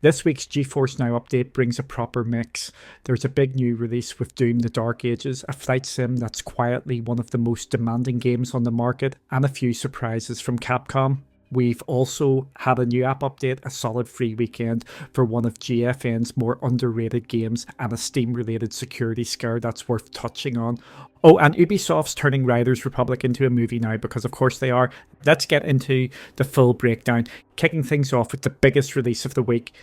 This week's GeForce Now update brings a proper mix. There's a big new release with Doom: The Dark Ages, a flight sim that's quietly one of the most demanding games on the market, and a few surprises from Capcom. We've also had a new app update, a solid free weekend for one of GFN's more underrated games, and a Steam-related security scare that's worth touching on. Oh, and Ubisoft's turning Riders Republic into a movie now, because of course they are. Let's get into the full breakdown, kicking things off with the biggest release of the week.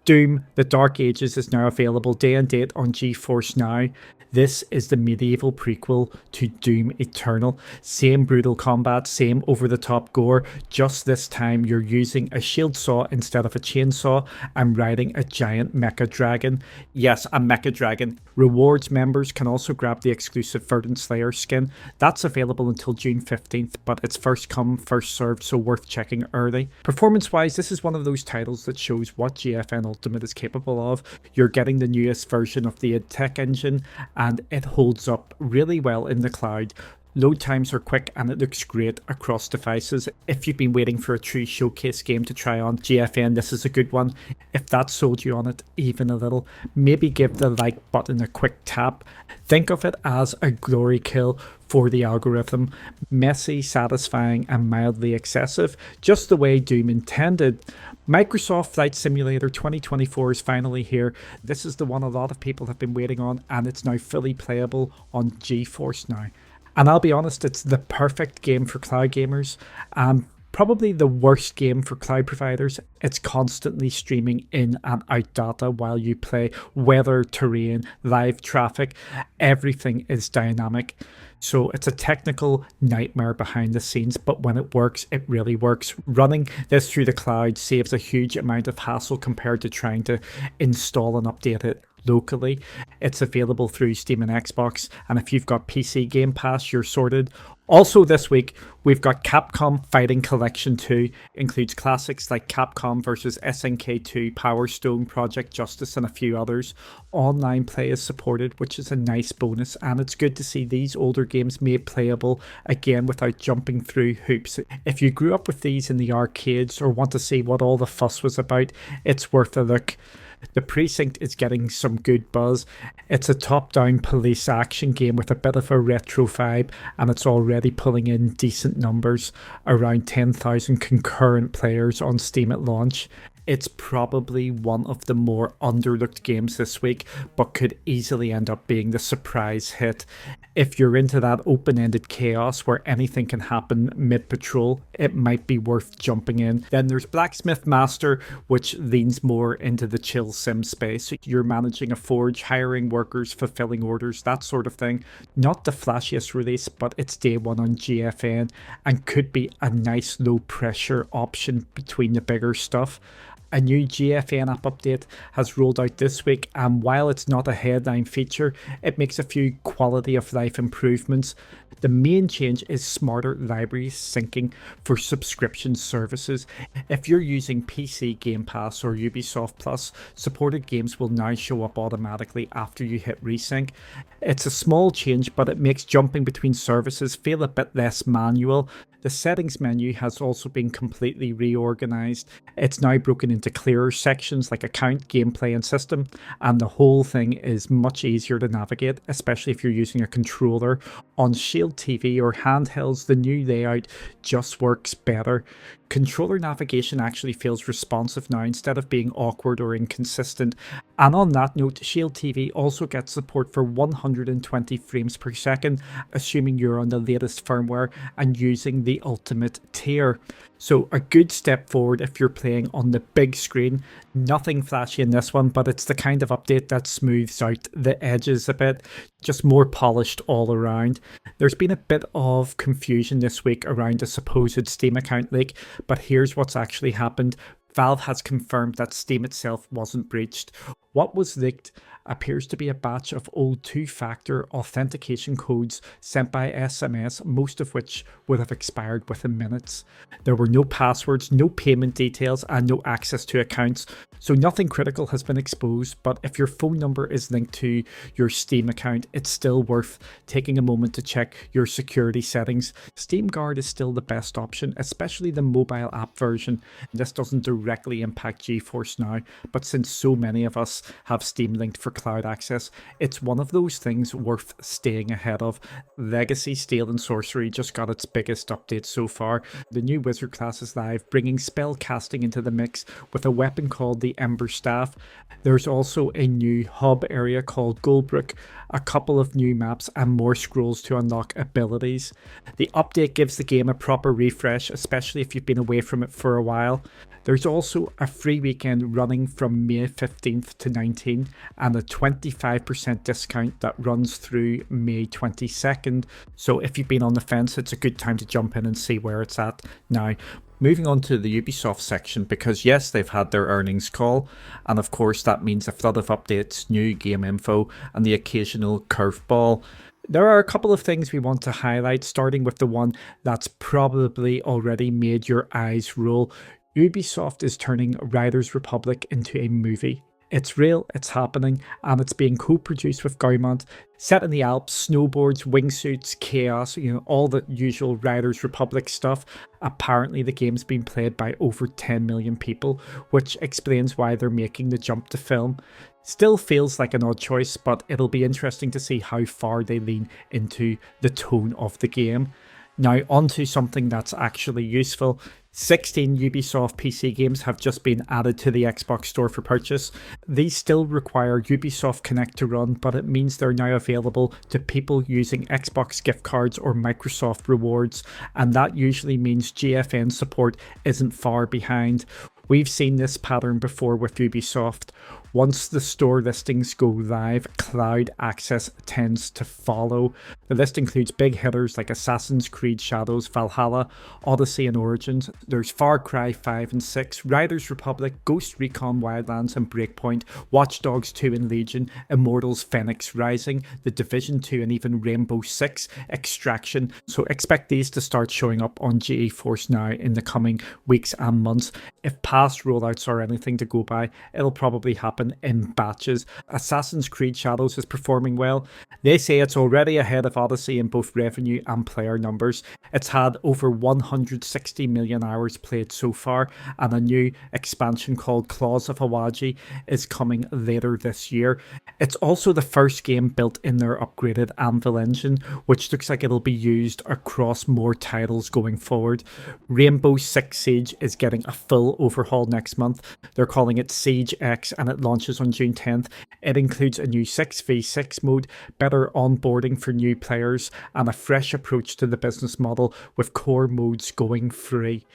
Doom: The Dark Ages is now available day and date on GeForce Now. This is the medieval prequel to Doom Eternal. Same brutal combat, same over-the-top gore, just this time you're using a shield saw instead of a chainsaw and riding a giant mecha dragon. Yes, a mecha dragon. Rewards members can also grab the exclusive Verdant Slayer skin. That's available until June 15th, but it's first come, first served, so worth checking early. Performance-wise, this is one of those titles that shows what GFN Ultimate is capable of. You're getting the newest version of the id Tech engine, and it holds up really well in the cloud. Load times are quick and it looks great across devices. If you've been waiting for a true showcase game to try on GFN, this is a good one. If that sold you on it even a little, maybe give the like button a quick tap. Think of it as a glory kill for the algorithm. Messy, satisfying, and mildly excessive, just the way Doom intended. Microsoft Flight Simulator 2024 is finally here. This is the one a lot of people have been waiting on, and it's now fully playable on GeForce Now. And I'll be honest, it's the perfect game for cloud gamers, and probably the worst game for cloud providers. It's constantly streaming in and out data while you play. Weather, terrain, live traffic, everything is dynamic. So it's a technical nightmare behind the scenes, but when it works, it really works. Running this through the cloud saves a huge amount of hassle compared to trying to install and update it locally. It's available through Steam and Xbox, and if you've got PC Game Pass, you're sorted. Also this week, we've got Capcom Fighting Collection 2. Includes classics like Capcom vs SNK 2, Power Stone, Project Justice, and a few others. Online play is supported, which is a nice bonus, and it's good to see these older games made playable again without jumping through hoops. If you grew up with these in the arcades or want to see what all the fuss was about, it's worth a look. The Precinct is getting some good buzz. It's a top-down police action game with a bit of a retro vibe, and it's already pulling in decent numbers, around 10,000 concurrent players on Steam at launch. It's probably one of the more underlooked games this week, but could easily end up being the surprise hit. If you're into that open-ended chaos where anything can happen mid-patrol, it might be worth jumping in. Then there's Blacksmith Master, which leans more into the chill sim space. You're managing a forge, hiring workers, fulfilling orders, that sort of thing. Not the flashiest release, but it's day one on GFN and could be a nice low-pressure option between the bigger stuff. A new GFN app update has rolled out this week, and while it's not a headline feature, it makes a few quality of life improvements. The main change is smarter library syncing for subscription services. If you're using PC Game Pass or Ubisoft Plus, supported games will now show up automatically after you hit resync. It's a small change, but it makes jumping between services feel a bit less manual. The settings menu has also been completely reorganized. It's now broken into clearer sections like account, gameplay, and system, and the whole thing is much easier to navigate, especially if you're using a controller. On Shield TV or handhelds, the new layout just works better. Controller navigation actually feels responsive now instead of being awkward or inconsistent. And on that note, Shield TV also gets support for 120 frames per second, assuming you're on the latest firmware and using the ultimate tier. So a good step forward if you're playing on the big screen. Nothing flashy in this one, but it's the kind of update that smooths out the edges a bit, just more polished all around. There's been a bit of confusion this week around a supposed Steam account leak, but here's what's actually happened. Valve has confirmed that Steam itself wasn't breached. What was leaked appears to be a batch of old two-factor authentication codes sent by SMS, most of which would have expired within minutes. There were no passwords, no payment details, and no access to accounts, so nothing critical has been exposed, but if your phone number is linked to your Steam account, it's still worth taking a moment to check your security settings. Steam Guard is still the best option, especially the mobile app version. This doesn't directly impact GeForce Now, but since so many of us have Steam linked for cloud access, it's one of those things worth staying ahead of. Legacy, Steel and Sorcery just got its biggest update so far. The new wizard class is live, bringing spell casting into the mix with a weapon called the Ember Staff. There's also a new hub area called Goldbrook, a couple of new maps and more scrolls to unlock abilities. The update gives the game a proper refresh, especially if you've been away from it for a while. There's also a free weekend running from May 15th to 19th and a 25% discount that runs through May 22nd. So if you've been on the fence, it's a good time to jump in and see where it's at now. Moving on to the Ubisoft section, because yes, they've had their earnings call, and of course that means a flood of updates, new game info, and the occasional curveball. There are a couple of things we want to highlight, starting with the one that's probably already made your eyes roll. Ubisoft is turning Riders Republic into a movie. It's real, it's happening, and it's being co-produced with Gaumont, set in the Alps, snowboards, wingsuits, chaos, all the usual Riders Republic stuff. Apparently the game's been played by over 10 million people, which explains why they're making the jump to film. Still feels like an odd choice, but it'll be interesting to see how far they lean into the tone of the game. Now onto something that's actually useful. 16 Ubisoft PC games have just been added to the Xbox Store for purchase. These still require Ubisoft Connect to run, but it means they're now available to people using Xbox gift cards or Microsoft rewards, and that usually means GFN support isn't far behind. We've seen this pattern before with Ubisoft. Once the store listings go live, cloud access tends to follow. The list includes big hitters like Assassin's Creed Shadows, Valhalla, Odyssey and Origins. There's Far Cry 5 and 6, Riders Republic, Ghost Recon Wildlands and Breakpoint, Watch Dogs 2 and Legion, Immortals Phoenix Rising, The Division 2 and even Rainbow Six, Extraction. So expect these to start showing up on GeForce Now in the coming weeks and months. If past rollouts are anything to go by, it'll probably happen in batches. Assassin's Creed Shadows is performing well. They say it's already ahead of Odyssey in both revenue and player numbers. It's had over 160 million hours played so far, and a new expansion called Claws of Awaji is coming later this year. It's also the first game built in their upgraded Anvil engine, which looks like it'll be used across more titles going forward. Rainbow Six Siege is getting a full overhaul next month. They're calling it Siege X, and it launches on June 10th. It includes a new 6v6 mode, better onboarding for new players, and a fresh approach to the business model with core modes going free.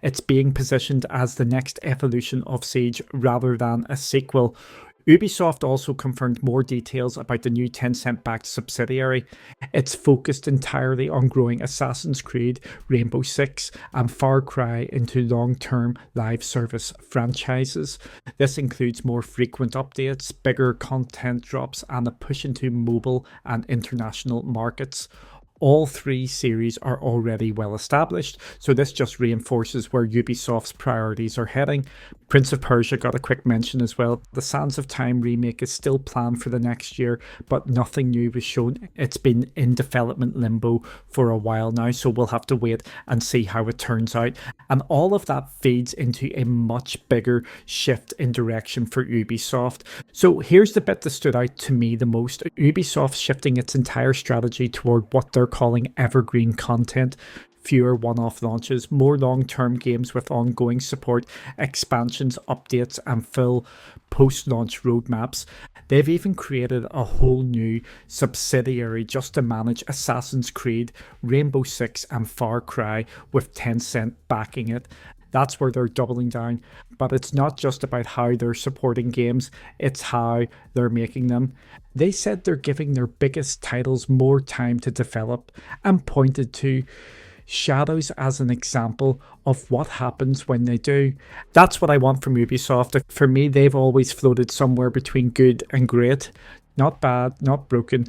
It's being positioned as the next evolution of Siege rather than a sequel. Ubisoft also confirmed more details about the new Tencent-Backed subsidiary. It's focused entirely on growing Assassin's Creed, Rainbow Six, and Far Cry into long-term live service franchises. This includes more frequent updates, bigger content drops, and a push into mobile and international markets. All three series are already well established, so this just reinforces where Ubisoft's priorities are heading. Prince of Persia got a quick mention as well. The Sands of Time remake is still planned for the next year, but nothing new was shown. It's been in development limbo for a while now, so we'll have to wait and see how it turns out. And all of that feeds into a much bigger shift in direction for Ubisoft. So here's the bit that stood out to me the most. Ubisoft shifting its entire strategy toward what they're calling evergreen content. Fewer one-off launches, more long-term games with ongoing support, expansions, updates, and full post-launch roadmaps. They've even created a whole new subsidiary just to manage Assassin's Creed, Rainbow Six, and Far Cry, with Tencent backing it. That's where they're doubling down. But it's not just about how they're supporting games, it's how they're making them. They said they're giving their biggest titles more time to develop and pointed to Shadows as an example of what happens when they do. That's what I want from Ubisoft. For me, they've always floated somewhere between good and great. Not bad, not broken,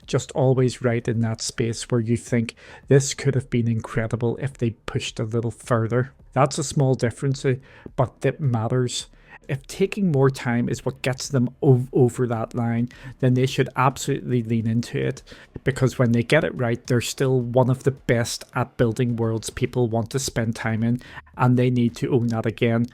just always right in that space where you think this could have been incredible if they pushed a little further. That's a small difference, but that matters. If taking more time is what gets them over that line, then they should absolutely lean into it, because when they get it right, they're still one of the best at building worlds people want to spend time in, and they need to own that again.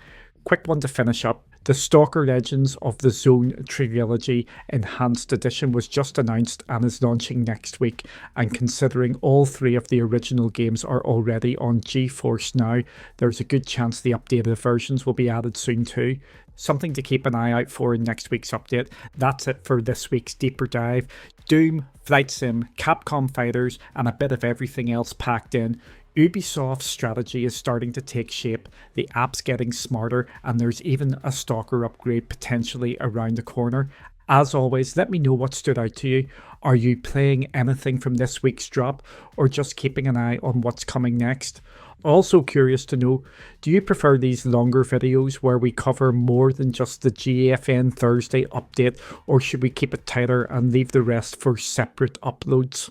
Quick one to finish up. The Stalker Legends of the Zone Trilogy Enhanced Edition was just announced and is launching next week, and considering all three of the original games are already on GeForce Now, there's a good chance the updated versions will be added soon too. Something to keep an eye out for in next week's update. That's it for this week's deeper dive. Doom, Flight Sim, Capcom Fighters, and a bit of everything else packed in. Ubisoft's strategy is starting to take shape, the app's getting smarter, and there's even a Stalker upgrade potentially around the corner. As always, let me know what stood out to you. Are you playing anything from this week's drop, or just keeping an eye on what's coming next? Also curious to know, do you prefer these longer videos where we cover more than just the GFN Thursday update, or should we keep it tighter and leave the rest for separate uploads?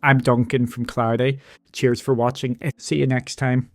I'm Duncan from Cloudy. Cheers for watching. See you next time.